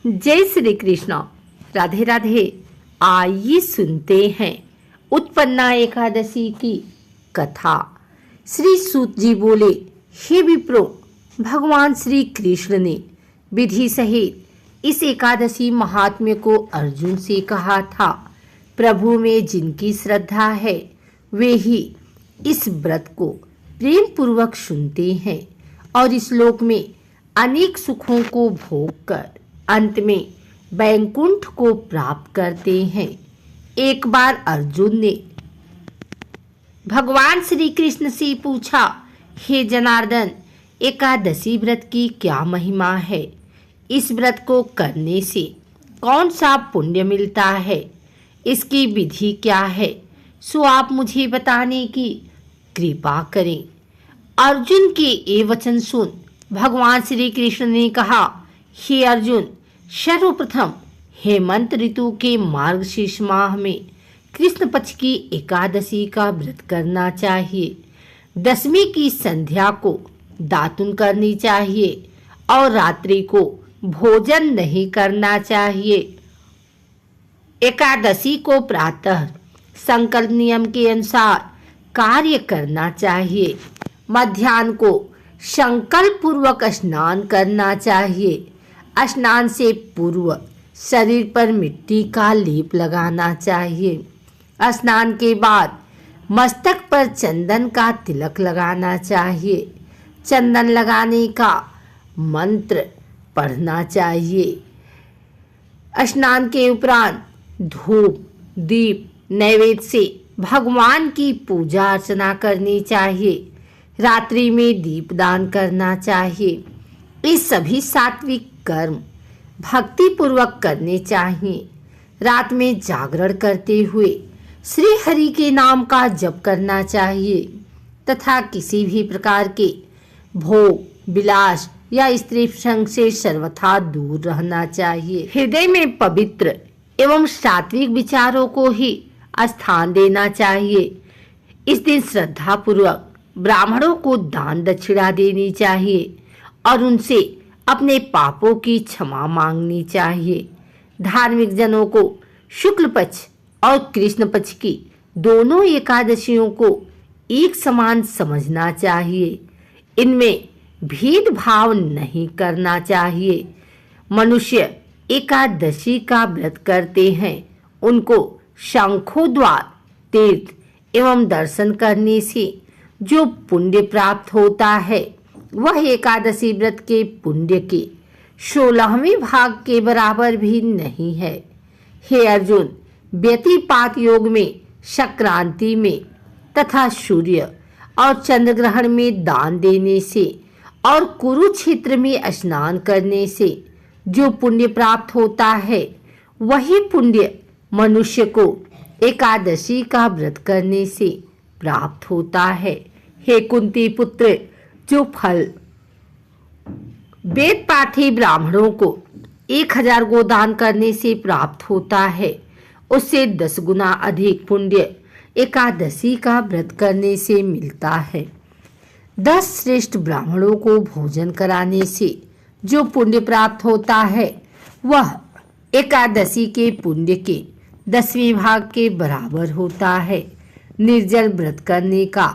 जय श्री कृष्ण। राधे राधे। आइए सुनते हैं उत्पन्ना एकादशी की कथा। श्री सूत जी बोले, हे विप्रो, भगवान श्री कृष्ण ने विधि सहित इस एकादशी महात्म्य को अर्जुन से कहा था। प्रभु में जिनकी श्रद्धा है वे ही इस व्रत को प्रेम पूर्वक सुनते हैं और इस लोक में अनेक सुखों को भोग कर अंत में वैकुंठ को प्राप्त करते हैं। एक बार अर्जुन ने भगवान श्री कृष्ण से पूछा, हे जनार्दन, एकादशी व्रत की क्या महिमा है? इस व्रत को करने से कौन सा पुण्य मिलता है? इसकी विधि क्या है? सो आप मुझे बताने की कृपा करें। अर्जुन के ये वचन सुन भगवान श्री कृष्ण ने कहा, हे अर्जुन, सर्वप्रथम हेमंत ऋतु के मार्गशीर्ष माह में कृष्ण पक्ष की एकादशी का व्रत करना चाहिए। दशमी की संध्या को दातुन करनी चाहिए और रात्रि को भोजन नहीं करना चाहिए। एकादशी को प्रातः संकल्प नियम के अनुसार कार्य करना चाहिए। मध्याह्न को संकल्प पूर्वक स्नान करना चाहिए। स्नान से पूर्व शरीर पर मिट्टी का लेप लगाना चाहिए। स्नान के बाद मस्तक पर चंदन का तिलक लगाना चाहिए। चंदन लगाने का मंत्र पढ़ना चाहिए। स्नान के उपरांत धूप दीप नैवेद्य से भगवान की पूजा अर्चना करनी चाहिए। रात्रि में दीपदान करना चाहिए। ये सभी सात्विक कर्म भक्ति पूर्वक करने चाहिए। रात में जागरण करते हुए श्री हरि के नाम का जप करना चाहिए तथा किसी भी प्रकार के भोग विलास या स्त्री संग से सर्वथा दूर रहना चाहिए। हृदय में पवित्र एवं सात्विक विचारों को ही स्थान देना चाहिए। इस दिन श्रद्धा पूर्वक ब्राह्मणों को दान दक्षिणा देनी चाहिए और उनसे अपने पापों की क्षमा मांगनी चाहिए। धार्मिक जनों को शुक्ल पक्ष और कृष्ण पक्ष की दोनों एकादशियों को एक समान समझना चाहिए। इनमें भेदभाव नहीं करना चाहिए। मनुष्य एकादशी का व्रत करते हैं, उनको शंखोद्वार तीर्थ एवं दर्शन करने से जो पुण्य प्राप्त होता है वह एकादशी व्रत के पुण्य के 16वें भाग के बराबर भी नहीं है। हे अर्जुन, व्यतिपात योग में, संक्रांति में तथा सूर्य और चंद्र ग्रहण में दान देने से और कुरुक्षेत्र में स्नान करने से जो पुण्य प्राप्त होता है वही पुण्य मनुष्य को एकादशी का व्रत करने से प्राप्त होता है। हे कुंती पुत्र, जो फल वेद पाठी ब्राह्मणों को 1000 गोदान करने से प्राप्त होता है, उससे 10 गुना अधिक पुण्य एकादशी का व्रत करने से मिलता है। 10 श्रेष्ठ ब्राह्मणों को भोजन कराने से जो पुण्य प्राप्त होता है वह एकादशी के पुण्य के 10वें भाग के बराबर होता है। निर्जल व्रत करने का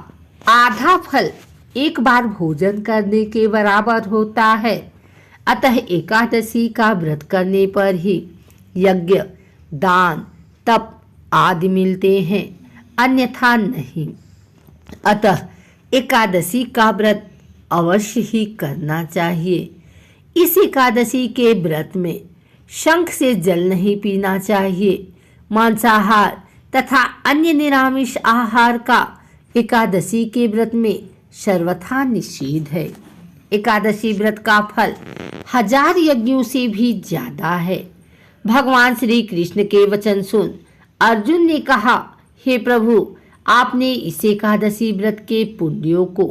आधा फल एक बार भोजन करने के बराबर होता है। अतः एकादशी का व्रत करने पर ही यज्ञ दान तप आदि मिलते हैं, अन्यथा नहीं। अतः एकादशी का व्रत अवश्य ही करना चाहिए। इस एकादशी के व्रत में शंख से जल नहीं पीना चाहिए। मांसाहार तथा अन्य निरामिष आहार का एकादशी के व्रत में सर्वथा निषेध है। एकादशी व्रत का फल 1000 यज्ञों से भी ज्यादा है। भगवान श्री कृष्ण के वचन सुन अर्जुन ने कहा, हे प्रभु, आपने इस एकादशी व्रत के पुण्यों को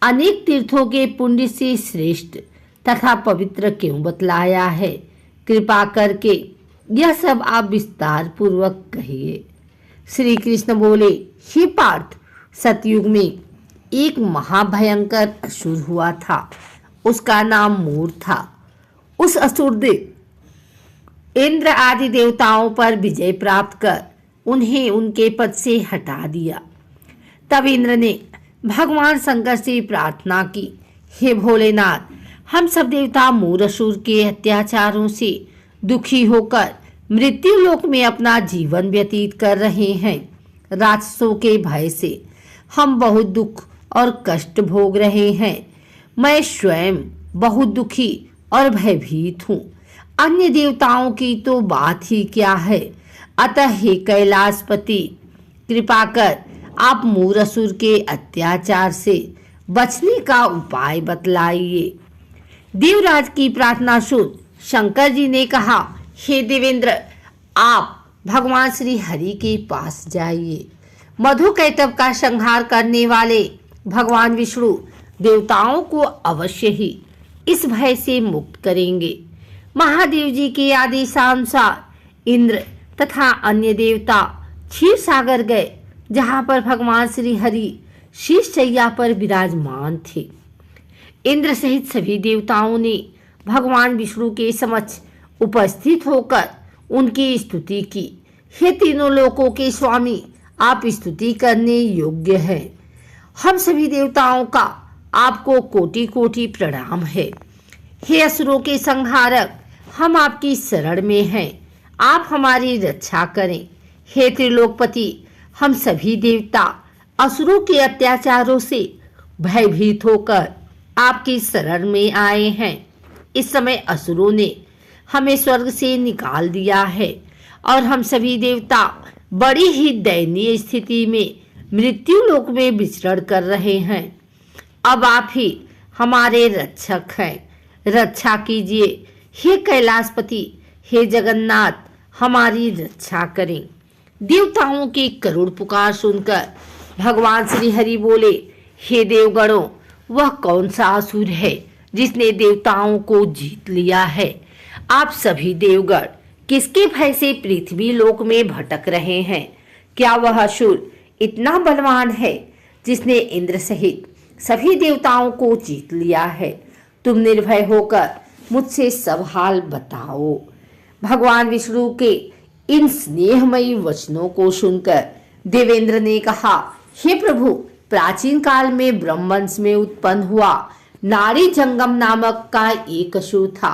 अनेक तीर्थों के पुण्य से श्रेष्ठ तथा पवित्र क्यों बतलाया है? कृपा करके यह सब आप विस्तार पूर्वक कहिए। श्री कृष्ण बोले, हे पार्थ, सतयुग में एक महाभयंकर असुर हुआ था। उसका नाम मूर था। उस असुर ने इंद्र आदि देवताओं पर विजय प्राप्त कर उन्हें उनके पद से हटा दिया। तब इंद्र ने भगवान शंकर से प्रार्थना की, हे भोलेनाथ, हम सब देवता मूरसुर के अत्याचारों से दुखी होकर मृत्यु लोक में अपना जीवन व्यतीत कर रहे हैं। राक्षसों के भय से हम बहुत दुख और कष्ट भोग रहे हैं। मैं स्वयं बहुत दुखी और भयभीत हूँ। अन्य देवताओं की तो बात ही क्या है। अतः हे कैलाशपति, कृपा कर आप मूरसुर के अत्याचार से बचने का उपाय बतलाइए। देवराज की प्रार्थना सुन शंकर जी ने कहा, हे देवेंद्र, आप भगवान श्री हरि के पास जाइए। मधुकैटभ का संहार करने वाले भगवान विष्णु देवताओं को अवश्य ही इस भय से मुक्त करेंगे। महादेव जी के आदेशानुसार इंद्र तथा अन्य देवता क्षीर सागर गए, जहां पर भगवान श्री हरि शीश शैया पर विराजमान थे। इंद्र सहित सभी देवताओं ने भगवान विष्णु के समक्ष उपस्थित होकर उनकी स्तुति की। हे तीनों लोकों के स्वामी, आप स्तुति करने योग्य हैं। हम सभी देवताओं का आपको कोटि कोटि प्रणाम है। हे असुरों के संहारक, हम आपकी शरण में हैं, आप हमारी रक्षा करें। हे त्रिलोकपति, हम सभी देवता असुरों के अत्याचारों से भयभीत होकर आपकी शरण में आए हैं। इस समय असुरों ने हमें स्वर्ग से निकाल दिया है और हम सभी देवता बड़ी ही दयनीय स्थिति में मृत्यु लोक में विचरण कर रहे हैं। अब आप ही हमारे रक्षक हैं, रक्षा कीजिए। हे कैलाशपति, हे जगन्नाथ, हमारी रक्षा करें। देवताओं की करुण पुकार सुनकर भगवान श्री हरि बोले, हे देवगणों, वह कौन सा असुर है जिसने देवताओं को जीत लिया है? आप सभी देवगण किसके भय से पृथ्वी लोक में भटक रहे हैं? क्या वह असुर इतना बलवान है जिसने इंद्र सहित सभी देवताओं को जीत लिया है? तुम निर्भय होकर मुझसे सब हाल बताओ। भगवान विष्णु के इन स्नेहमयी वचनों को सुनकर देवेंद्र ने कहा, हे प्रभु, प्राचीन काल में ब्रह्मवंश में उत्पन्न हुआ नारी जंगम नामक का एक असुर था,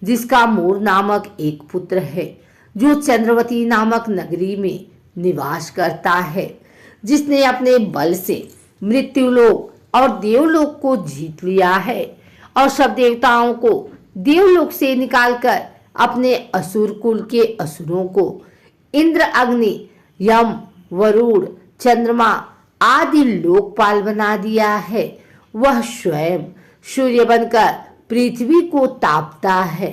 जिसका मोर नामक एक पुत्र है, जो चंद्रवती नामक नगरी में निवास करता है, जिसने अपने बल से मृत्युलोक और देवलोक को जीत लिया है और सब देवताओं को देवलोक से निकालकर अपने असुर कुल के असुरों को इंद्र, अग्नि, यम, वरुण, चंद्रमा आदि लोकपाल बना दिया है। वह स्वयं सूर्य बनकर पृथ्वी को तापता है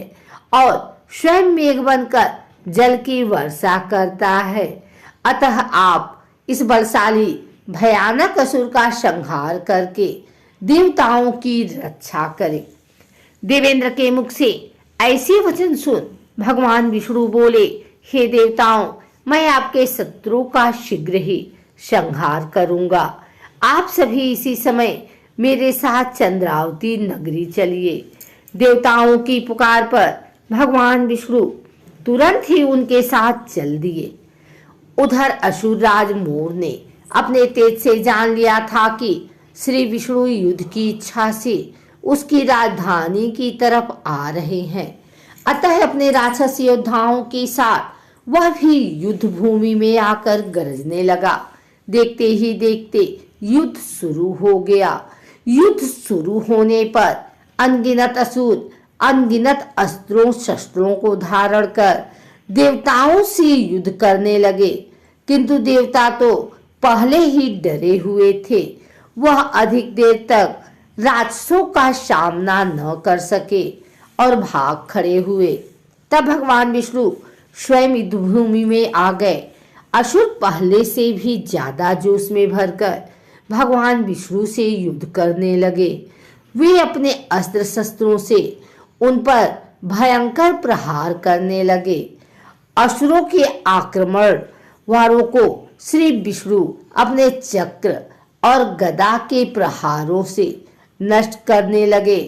और स्वयं मेघ बनकर जल की वर्षा करता है। अतः आप इस बलशाली भयानक असुर का संहार करके देवताओं की रक्षा करें। देवेंद्र के मुख से ऐसे वचन सुन भगवान विष्णु बोले, हे देवताओं, मैं आपके शत्रु का शीघ्र ही संहार करूंगा। आप सभी इसी समय मेरे साथ चंद्रावती नगरी चलिए। देवताओं की पुकार पर भगवान विष्णु तुरंत ही उनके साथ चल दिए। उधर असुरराज मोर ने अपने तेज से जान लिया था कि श्री विष्णु युद्ध की इच्छा से उसकी राजधानी की तरफ आ रहे हैं। अतः अपने राक्षस योद्धाओं के साथ वह भी युद्ध भूमि में आकर गरजने लगा। देखते ही देखते युद्ध शुरू हो गया। युद्ध शुरू होने पर अनगिनत असुर अनगिनत अस्त्रों शस्त्रों को धारण कर देवताओं से युद्ध करने लगे, किंतु देवता तो पहले ही डरे हुए थे। वह अधिक देर तक राक्षसों का सामना न कर सके और भाग खड़े हुए। तब भगवान विष्णु स्वयं युद्ध भूमि में आ गए। असुर पहले से भी ज्यादा जोश में भरकर भगवान विष्णु से युद्ध करने लगे। वे अपने अस्त्र शस्त्रों से उन पर भयंकर प्रहार करने लगे। असुरों के आक्रमण वारों को श्री विष्णु अपने चक्र और गदा के प्रहारों से नष्ट करने लगे।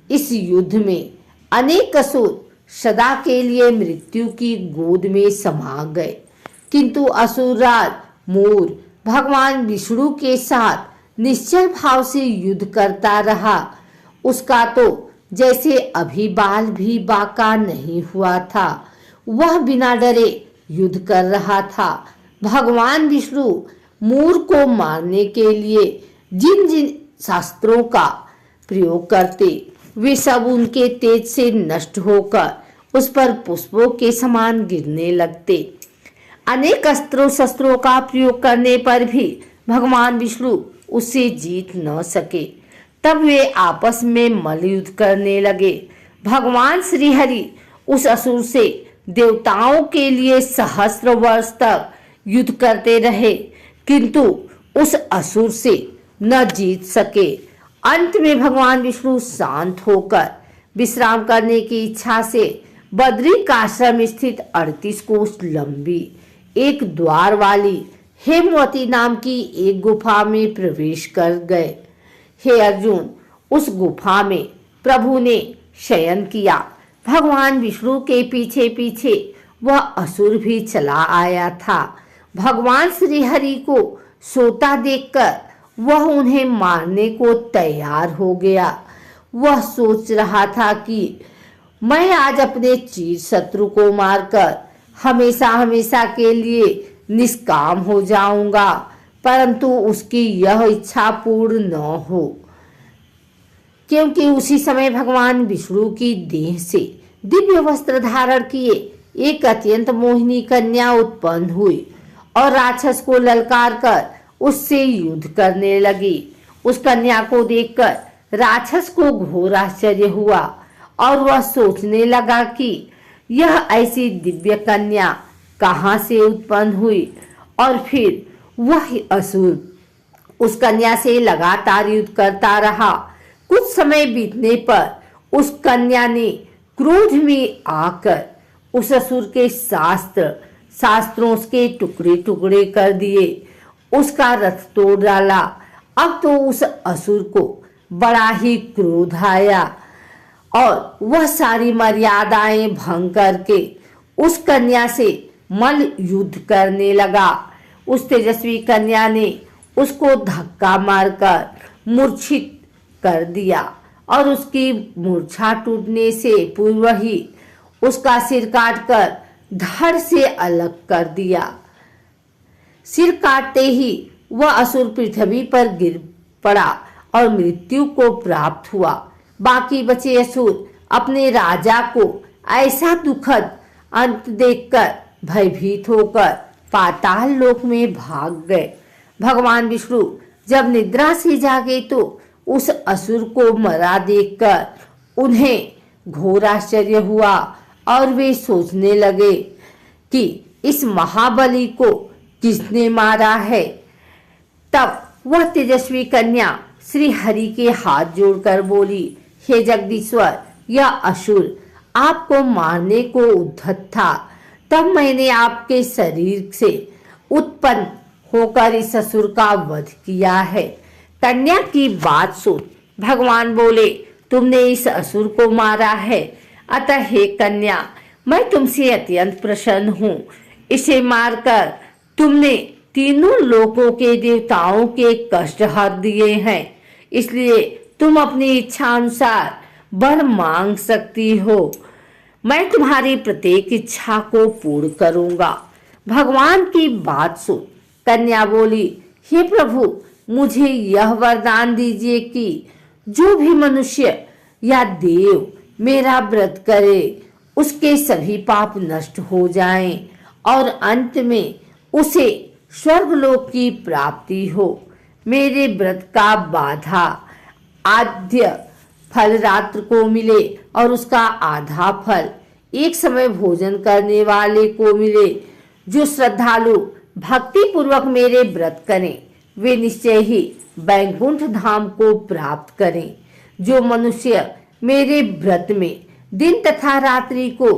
इस युद्ध में अनेक असुर सदा के लिए मृत्यु की गोद में समा गए। किंतु असुरराज मोर भगवान विष्णु के साथ निश्चल भाव से युद्ध करता रहा। उसका तो जैसे अभी बाल भी बाका नहीं हुआ था। वह बिना डरे युद्ध कर रहा था। भगवान विष्णु मोर को मारने के लिए जिन जिन शास्त्रों का प्रयोग करते, वे सब उनके तेज से नष्ट होकर उस पर पुष्पों के समान गिरने लगते। अनेक अस्त्रों शस्त्रों का प्रयोग करने पर भी भगवान विष्णु उससे जीत न सके। तब वे आपस में मल्लयुद्ध करने लगे। भगवान श्रीहरि उस असुर से देवताओं के लिए सहस्र वर्ष तक युद्ध करते रहे, किंतु उस असुर से न जीत सके। अंत में भगवान विष्णु शांत होकर विश्राम करने की इच्छा से बद्रिकाश्रम स्थित 38 कोस लंबी एक द्वार वाली हेमवती नाम की एक गुफा में प्रवेश कर गए। हे अर्जुन, उस गुफा में प्रभु ने शयन किया। भगवान विष्णु के पीछे पीछे वह असुर भी चला आया था। भगवान श्रीहरि को सोता देखकर वह उन्हें मारने को तैयार हो गया। वह सोच रहा था कि मैं आज अपने चीर शत्रु को मारकर हमेशा हमेशा के लिए निष्काम हो जाऊंगा, परंतु उसकी यह इच्छा पूर्ण न हो, क्योंकि उसी समय भगवान विष्णु की देह से दिव्य वस्त्र धारण किए एक अत्यंत मोहिनी कन्या उत्पन्न हुई और राक्षस को ललकार कर उससे युद्ध करने लगी। उस कन्या को देखकर राक्षस को घोर आश्चर्य हुआ और वह सोचने लगा कि यह ऐसी दिव्य कन्या कहाँ से उत्पन्न हुई। और फिर वह असुर उस कन्या से लगातार युद्ध करता रहा। कुछ समय बीतने पर उस कन्या ने क्रोध में आकर उस असुर के शास्त्रों के टुकड़े टुकड़े कर दिए, उसका रथ तोड़ डाला। अब तो उस असुर को बड़ा ही क्रोध आया और वह सारी मर्यादाएं भंग करके उस कन्या से मल्ल युद्ध करने लगा। उस तेजस्वी कन्या ने उसको धक्का मारकर मूर्छित कर दिया और उसकी मूर्छा टूटने से पूर्व ही उसका सिर काटकर धड़ से अलग कर दिया। सिर काटते ही वह असुर पृथ्वी पर गिर पड़ा और मृत्यु को प्राप्त हुआ। बाकी बचे असुर अपने राजा को ऐसा दुखद अंत देखकर भयभीत होकर पाताल लोक में भाग गए। भगवान विष्णु जब निद्रा से जागे तो उस असुर को मरा देखकर उन्हें घोर आश्चर्य हुआ और वे सोचने लगे कि इस महाबली को किसने मारा है। तब वह तेजस्वी कन्या श्री हरि के हाथ जोड़कर बोली, हे जगदीश्वर, यह असुर आपको मारने को उद्धत था, तब मैंने आपके शरीर से उत्पन्न होकर इस असुर का वध किया है। कन्या की बात सुन भगवान बोले, तुमने इस असुर को मारा है, अतः हे कन्या, मैं तुमसे अत्यंत प्रसन्न हूँ। इसे मारकर तुमने तीनों लोकों के देवताओं के कष्ट हर दिए हैं, इसलिए तुम अपनी इच्छा अनुसार वर मांग सकती हो। मैं तुम्हारी प्रत्येक इच्छा को पूर्ण करूंगा। भगवान की बात सुन कन्या बोली, हे प्रभु, मुझे यह वरदान दीजिए कि जो भी मनुष्य या देव मेरा व्रत करे उसके सभी पाप नष्ट हो जाएं और अंत में उसे स्वर्गलोक की प्राप्ति हो। मेरे व्रत का बाधा आद्य फल रात्र को मिले और उसका आधा फल एक समय भोजन करने वाले को मिले। जो श्रद्धालु भक्ति पूर्वक मेरे व्रत करें वे निश्चय ही वैकुंठ धाम को प्राप्त करें। जो मनुष्य मेरे व्रत में दिन तथा रात्रि को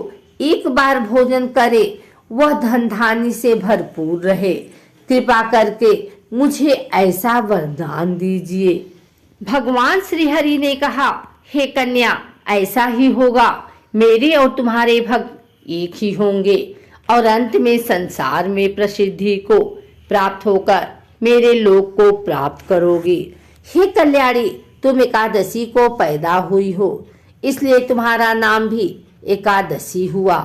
एक बार भोजन करे वह धन धान्य से भरपूर रहे। कृपा करके मुझे ऐसा वरदान दीजिए। भगवान श्री हरि ने कहा, हे कन्या, ऐसा ही होगा मेरे और तुम्हारे भक्त एक ही होंगे और अंत में संसार में प्रसिद्धि को प्राप्त होकर मेरे लोक को प्राप्त करोगे। हे कल्याणी, तुम एकादशी को पैदा हुई हो, इसलिए तुम्हारा नाम भी एकादशी हुआ,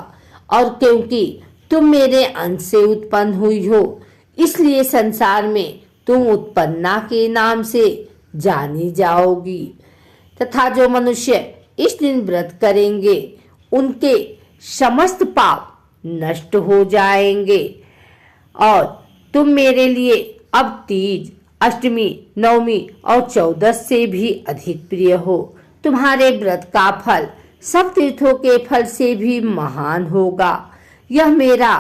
और क्योंकि तुम मेरे अंश से उत्पन्न हुई हो, इसलिए संसार में तुम उत्पन्ना के नाम से जानी जाओगी। तथा जो मनुष्य इस दिन व्रत करेंगे उनके समस्त पाप नष्ट हो जाएंगे, और तुम मेरे लिए अब तीज, अष्टमी, नवमी और 14 से भी अधिक प्रिय हो। तुम्हारे व्रत का फल सब तीर्थों के फल से भी महान होगा। यह मेरा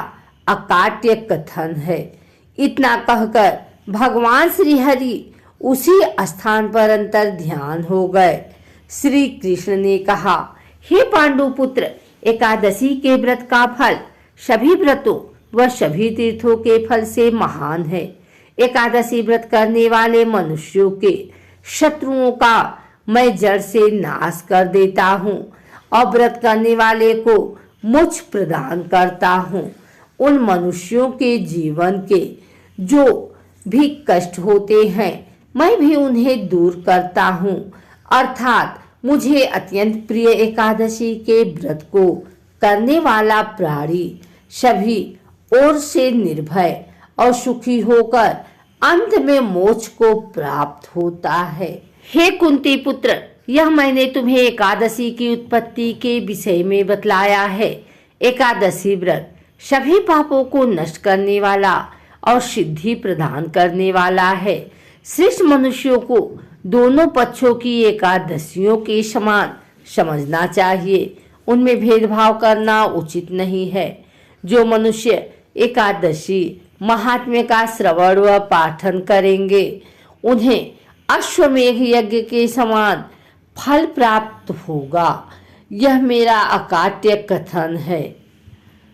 अकाट्य कथन है। इतना कहकर भगवान श्री हरि उसी स्थान पर अंतर ध्यान हो गए। श्री कृष्ण ने कहा, हे पांडुपुत्र, एकादशी के व्रत का फल सभी व्रतों व सभी तीर्थों के फल से महान है। एकादशी व्रत करने वाले मनुष्यों के शत्रुओं का मैं जड़ से नाश कर देता हूँ और व्रत करने वाले को मोक्ष प्रदान करता हूँ। उन मनुष्यों के जीवन के जो भी कष्ट होते हैं मैं भी उन्हें दूर करता हूँ। अर्थात मुझे अत्यंत प्रिय एकादशी के व्रत को करने वाला प्राणी सभी ओर से निर्भय और सुखी होकर अंत में मोक्ष को प्राप्त होता है। हे कुंती पुत्र, यह मैंने तुम्हें एकादशी की उत्पत्ति के विषय में बतलाया है। एकादशी व्रत सभी पापों को नष्ट करने वाला और सिद्धि प्रदान करने वाला है। श्रेष्ठ मनुष्यों को दोनों पक्षों की एकादशियों के समान समझना चाहिए। उनमें भेदभाव करना उचित नहीं है। जो मनुष्य एकादशी महात्म्य का श्रवण व पाठन करेंगे उन्हें अश्वमेध यज्ञ के समान फल प्राप्त होगा। यह मेरा अकाट्य कथन है।